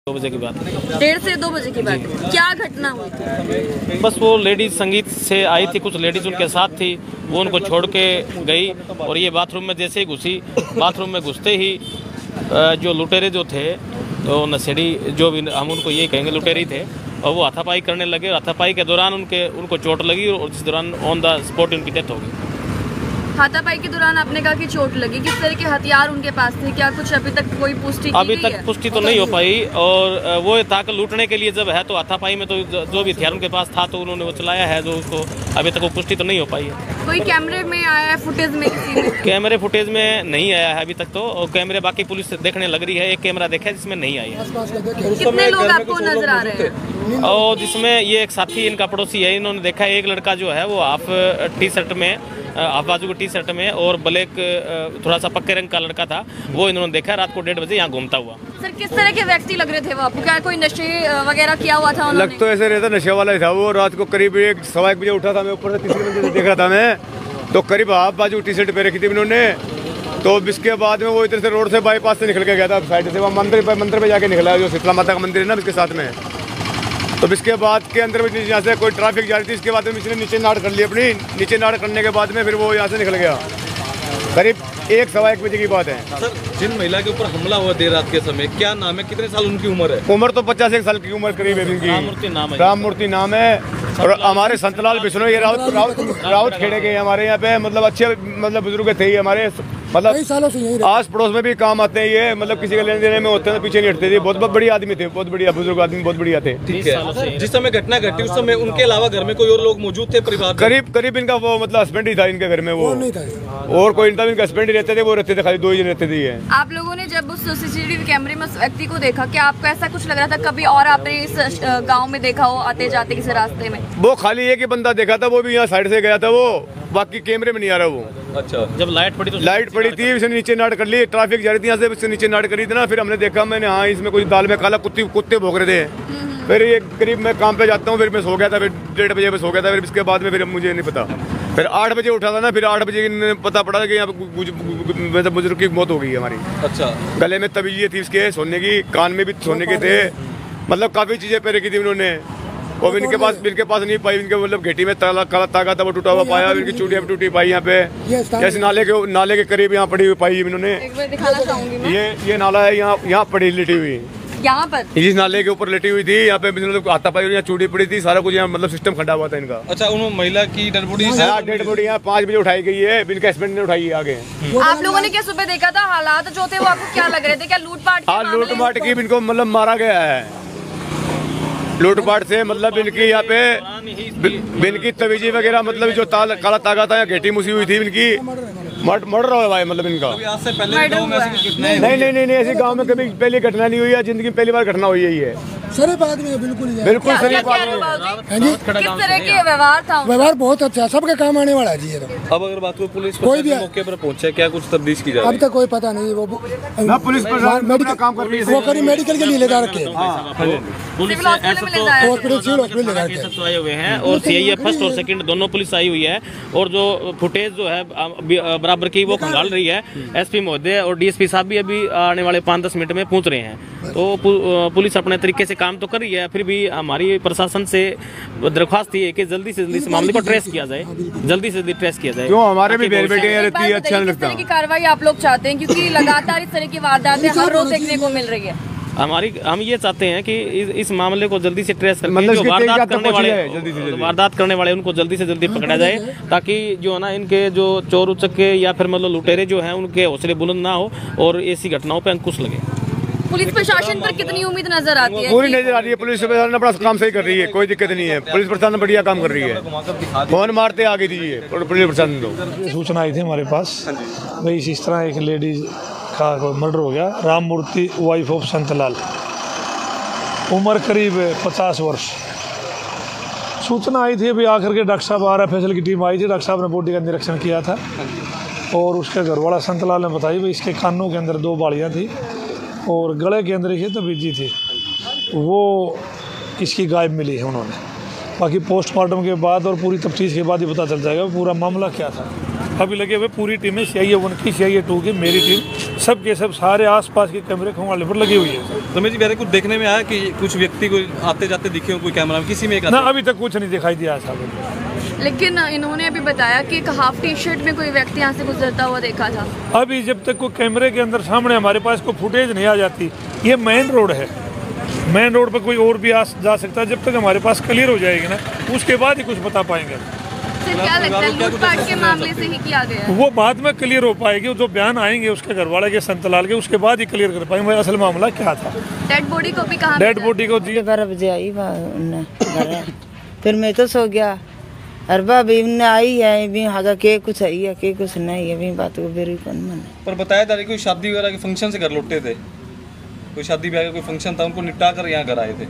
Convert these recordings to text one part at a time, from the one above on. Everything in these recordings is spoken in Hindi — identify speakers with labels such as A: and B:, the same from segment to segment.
A: 2 बजे की बात,
B: 1:30 से 2 बजे की बात। क्या घटना हुई थी?
A: बस वो लेडीज संगीत से आई थी, कुछ लेडीज उनके साथ थी, वो उनको छोड़ के गई और ये बाथरूम में जैसे ही घुसी, बाथरूम में घुसते ही जो लुटेरे जो थे, तो नशेड़ी जो भी हम उनको यही कहेंगे लुटेरी थे, और वो हाथापाई करने लगे। हाथापाई के दौरान उनको चोट लगी और इस दौरान ऑन द स्पॉट उनकी डेथ हो गई।
B: हाथापाई के दौरान आपने कहा कि चोट लगी, किस तरह के हथियार उनके पास थे? क्या कुछ अभी तक कोई पुष्टि की
A: अभी तक पुष्टि तो नहीं हो पाई, और वो ताकत लूटने के लिए जब है तो हाथापाई में तो जो भी हथियार उनके पास था तो उन्होंने वो चलाया है, जो उसको अभी तक वो पुष्टि तो नहीं हो पाई है।
B: कोई कैमरे में आया है, फुटेज में?
A: कैमरे फुटेज में नहीं आया है अभी तक तो, और कैमरे बाकी पुलिस देखने लग रही है। एक कैमरा देखा है जिसमें नहीं आई है।
B: कितने लोग आपको नजर आ रहे हैं?
A: और जिसमें ये एक साथी इनका पड़ोसी है, इन्होंने देखा है एक लड़का जो है वो हाफ टी शर्ट में, हाफ बाजू की टी शर्ट में और ब्लैक थोड़ा सा पक्के रंग का लड़का था, वो इन्होंने देखा रात को 1:30 बजे यहाँ घूमता हुआ।
B: सर, किस तरह के व्यक्ति लग रहे थे वो आपको? क्या कोई नशे वगैरह किया हुआ था उन्होंने?
C: लग तो ऐसे रहता नशे वाला ही था वो। रात को करीब 1-1:15 बजे उठा था मैं, ऊपर से 3 बजे देख रहा था मैं, तो करीब हाफ बाजू टी शर्ट पे रखी थी उन्होंने। तो इसके बाद में वो इधर से रोड से बाईपास से निकल के गया था साइड से, वो मंदिर पे जाके निकला, जो शीतला माता का मंदिर है ना उसके साथ में। तो इसके बाद के अंदर में यहाँ से कोई ट्रैफिक जा रही थी, इसके बाद में इसने नीचे नाड़ कर ली अपनी। नीचे नाड़ करने के बाद में फिर वो यहाँ से निकल गया। करीब 1-1:15 बजे की बात है।
D: सर, जिन महिला के ऊपर हमला हुआ देर रात के समय, क्या नाम है, कितने साल उनकी उम्र है?
C: उम्र तो 50 साल की उम्र करीब है इनकी। राममूर्ति नाम है। और हमारे संतलाल बिश्नोई, ये राउत खेड़े के हमारे यहाँ पे, मतलब अच्छे मतलब बुजुर्ग थे ये हमारे, मतलब आस पड़ोस में भी काम आते हैं ये, मतलब किसी के लेने देने में होते हैं पीछे नहीं हटते थे। बहुत बढ़िया आदमी थे, बहुत बढ़िया बुजुर्ग आदमी, बहुत बढ़िया थे।
D: ठीक है। जिस समय घटना घटी उस समय उनके अलावा घर में कोई और लोग मौजूद थे परिवार?
C: करीब इनका वो मतलब हस्बैंड ही था इनके घर में, वो नहीं था और कोई इनका हस्बैंड ही रहते थे, वो रहते थे, खाली 2 ही रहते थे ये।
B: आप लोगों ने जब उस सीसीटीवी कैमरे में उस व्यक्ति को देखा, क्या आपको ऐसा कुछ लग रहा था कभी और आपने इस गाँव में देखा हो आते जाते किसी रास्ते में?
C: वो खाली एक ही बंदा देखा था, वो भी यहाँ साइड से गया था वो, बाकी कैमरे में नहीं आ रहा वो।
D: अच्छा,
A: जब लाइट पड़ी तो
C: लाइट पड़ी थी, इसने नीचे नाड़ कर ली, ट्रैफिक जा रही थी यहाँ से, इससे नीचे नाड़ करी थी ना। फिर हमने देखा, मैंने हाँ इसमें कुछ दाल में काला कुत्ते भोग रहे थे। फिर ये करीब मैं काम पे जाता हूँ, फिर मैं सो गया था, फिर 1:30 बजे सो गया था। फिर इसके बाद में फिर मुझे नहीं पता, फिर 8 बजे उठा था ना, फिर 8 बजे पता पड़ा कि यहाँ पे बुजुर्ग की मौत हो गई हमारी। अच्छा, गले में तबीयत थी इसके सोने की, कान में भी सोने के थे, मतलब काफी चीजें पे रखी थी उन्होंने। और इनके पास नहीं पाई, इनके मतलब घेटी में काला तागा था वो टूटा हुआ पाया, इनकी चूड़ियां भी टूटी पाई यहाँ पे, जैसे नाले के करीब यहाँ पड़ी हुई पाई इन्होंने।
B: दिखाना चाहूंगी मैं।
C: ये नाला है, यहाँ पड़ी लेटी हुई,
B: यहाँ पर
C: इस नाले के ऊपर लेटी हुई थी। यहाँ पे मतलब हाथापाई, यहाँ चूड़ी पड़ी थी, सारा कुछ यहाँ मतलब सिस्टम खड़ा हुआ था इनका।
D: अच्छा, उन महिला की डेड बॉडी
C: डेड बॉडी यहाँ 5 बजे उठाई गई है, इनके हस्बैंड ने उठाई है आगे।
B: आप लोगों ने क्या सुबह देखा था? हालात जो थे वो आपको क्या लग रहे थे? क्या लूटपाट?
C: हाँ, लूटपाट की इनको मतलब मारा गया है, लूटपाट से मतलब इनकी यहाँ पे इनकी तवीजी वगैरह, मतलब जो काला तागा था, घेटी मुसी हुई थी इनकी, मर्डर हुआ है मतलब इनका।
D: आज से पहले गांव में ऐसी घटना
C: नहीं, ऐसे गांव में कभी पहली घटना नहीं हुई है, जिंदगी में पहली बार घटना हुई है।
E: शरीफ आदमी है, बिल्कुल
B: शरीफ आदमी। किस तरह के व्यवहार था?
E: व्यवहार बहुत अच्छा, सबके काम आने वाला है जी ये तो।
D: अब अगर बात करें पुलिस कोई भी मौके पर पहुंचे, क्या कुछ तफ्तीश की जा रही है?
E: अब तक कोई पता नहीं, वो
C: पुलिस मेडिकल काम कर रही है,
E: वो करी मेडिकल के लिए ले जा रखे,
A: पुलिस
E: हॉस्पिटल
A: आए हुए हैं, और सीआईए फर्स्ट और सेकंड दोनों पुलिस आई हुई है, और जो फुटेज जो है बराबर की वो खंगाल रही है। एसपी महोदय और डीएसपी साहब भी अभी आने वाले 5-10 मिनट में पहुंच रहे हैं, तो पुलिस अपने तरीके से काम तो कर रही है। फिर भी हमारी प्रशासन से दरख्वास्त है कि जल्दी से जल्दी इस मामले को ट्रेस किया जाए, जल्दी से जल्दी ट्रेस किया जाए।
C: क्यों हमारे भी बेटे रहती है, अच्छा लगता है।
B: की कार्रवाई आप लोग चाहते हैं, क्योंकि लगातार इस तरह की वारदातें हर रोज देखने को मिल रही है।
A: हम ये चाहते हैं कि इस मामले को जल्दी से ट्रेस करके जो वारदात करने वाले उनको जल्दी से जल्दी पकड़ा जाए, ताकि जो है ना इनके जो चोर उचक्के या फिर मतलब लुटेरे जो हैं उनके हौसले बुलंद ना हो और ऐसी घटनाओं पे अंकुश लगे।
B: पुलिस प्रशासन पर कितनी उम्मीद नजर आती है?
C: पूरी नजर आ रही है, पुलिस प्रशासन अपना काम सही कर रही है, कोई दिक्कत नहीं है, पुलिस प्रशासन बढ़िया काम कर रही है। फोन मारते आगे दीजिए पुलिस प्रशासन को।
F: सूचना आई थी हमारे पास, भाई इस तरह एक लेडीज का मर्डर हो गया, राममूर्ति वाइफ ऑफ संतलाल, उम्र करीब 50 वर्ष। सूचना आई थी, अभी आकर के डॉक्टर साहब RFSL की टीम आई थी, डॉक्टर साहब ने बॉडी का निरीक्षण किया था, और उसके घरवाला संतलाल ने बताई भाई इसके कानों के अंदर 2 बालियाँ थी और गले के अंदर एक तबीजी थी, वो इसकी गायब मिली है उन्होंने। बाकी पोस्टमार्टम के बाद और पूरी तफ्तीश के बाद ही पता चल जाएगा पूरा मामला क्या था। अभी लगे हुए पूरी टीमें, CIA 1 की, CIA 2 की, मेरी टीम, सबके सब सारे आसपास के कैमरे खंगाले पर लगी हुई है।
D: रमेश जी, मेरे कुछ देखने में आया कि कुछ व्यक्ति को आते जाते दिखे हो, कोई कैमरा में किसी में एक
F: ना अभी तक कुछ नहीं दिखाई दिया साहब।
B: लेकिन इन्होंने अभी बताया कि एक हाफ टी शर्ट में कोई व्यक्ति यहाँ से गुजरता हुआ देखा था।
F: अभी जब तक कोई कैमरे के अंदर सामने हमारे पास कोई फुटेज नहीं आ जाती, ये मेन रोड है, मेन रोड पर कोई और भी आ जा सकता है। जब तक हमारे पास क्लियर हो जाएगी ना, उसके बाद ही कुछ बता पाएंगे।
B: फिर क्या लगता है लूटपाट के मामले से ही किया गया है?
F: वो बाद में क्लियर हो पाएगी, जो बयान आएंगे उसके घर वाले के संतलाल के, उसके बाद ही क्लियर कर पाएंगे असल मामला क्या था।
B: डेड बॉडी को भी कहा?
F: डेड बॉडी को
G: 12 बजे आई घर, फिर मैं तो सो गया। अरबा भी उन्हें आई है भी हागा के कुछ है या के कुछ नहीं है, भी बात को बेरी कौन मन।
D: पर बताया जा रहा है कोई शादी वगैरह के फंक्शन से घर लौटे थे, कोई शादी ब्याह का कोई फंक्शन था, उनको निपटा कर यहाँ घर आए थे।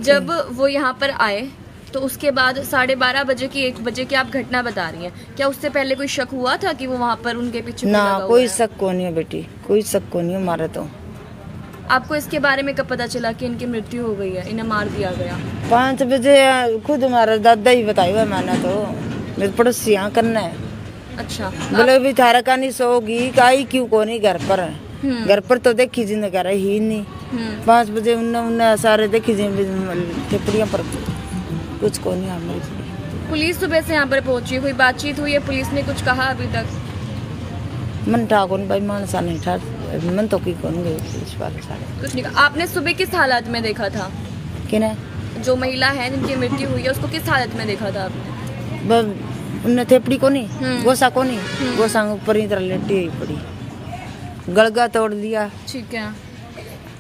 B: जब वो यहाँ पर आए तो उसके बाद 12:30 बजे की 1 बजे की आप घटना बता रही हैं, क्या उससे पहले कोई शक हुआ था कि वो वहाँ पर उनके पीछे
G: ना? कोई शक को नहीं है बेटी, कोई शक को नहीं है। मारा तो
B: आपको इसके बारे में कब पता चला कि इनकी मृत्यु हो गई है, इन्हें मार दिया गया?
G: 5 बजे खुद हमारा दादा ही बताया मैंने, तो मेरे पड़ोसी यहाँ करना है।
B: अच्छा,
G: बोले भी थारा का नहीं सोगी काई क्यों को नहीं घर पर है, घर पर तो देखी जी न कर ही नहीं। 5 बजे उन्हें सारे देखी जी टिप्पणियाँ पर कुछ को नहीं। हमारी
B: पुलिस सुबह से यहाँ पर पहुंची, कोई बातचीत हुई है? पुलिस ने कुछ कहा अभी तक?
G: मन ठाकुर भाई मानसा नहीं ठा मन तो की कौन गए पुलिस वाले सारे
B: कुछ नहीं कहा। आपने सुबह किस हालत में देखा था?
G: कि ना
B: जो महिला है जिनकी मृत्यु हुई है उसको किस हालत में देखा था आपने?
G: उन्हें थेपड़ी को नहीं, गोसा को नहीं, गोसा ऊपर ही तरह लेटी ही पड़ी, गलगा तोड़ दिया,
B: ठीक है,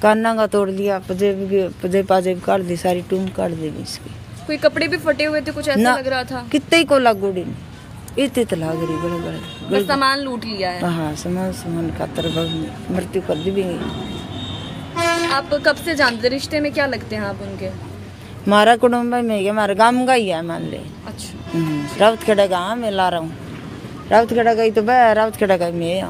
G: काना का तोड़ दिया, पजे पाजेब काट दी, सारी टूम काट दी इसकी।
B: कोई कपड़े भी फटे हुए थे, कुछ ऐसा लग रहा था?
G: कितने को लागूड़ी इतनी तो लाग रही बड़े बड़े,
B: बस सामान लूट लिया है।
G: हाँ सामान का तरफ मृत्यु कर दी भी गई।
B: आप कब से जानते, रिश्ते में क्या लगते हैं आप उनके?
G: हमारा कुटुंब में हमारे गांव का ही है मान ले।
B: अच्छा,
G: रावतखेड़ा गाँव में ला रहा हूँ, रावतखेड़ा गई तो रावतखेड़ा का मैं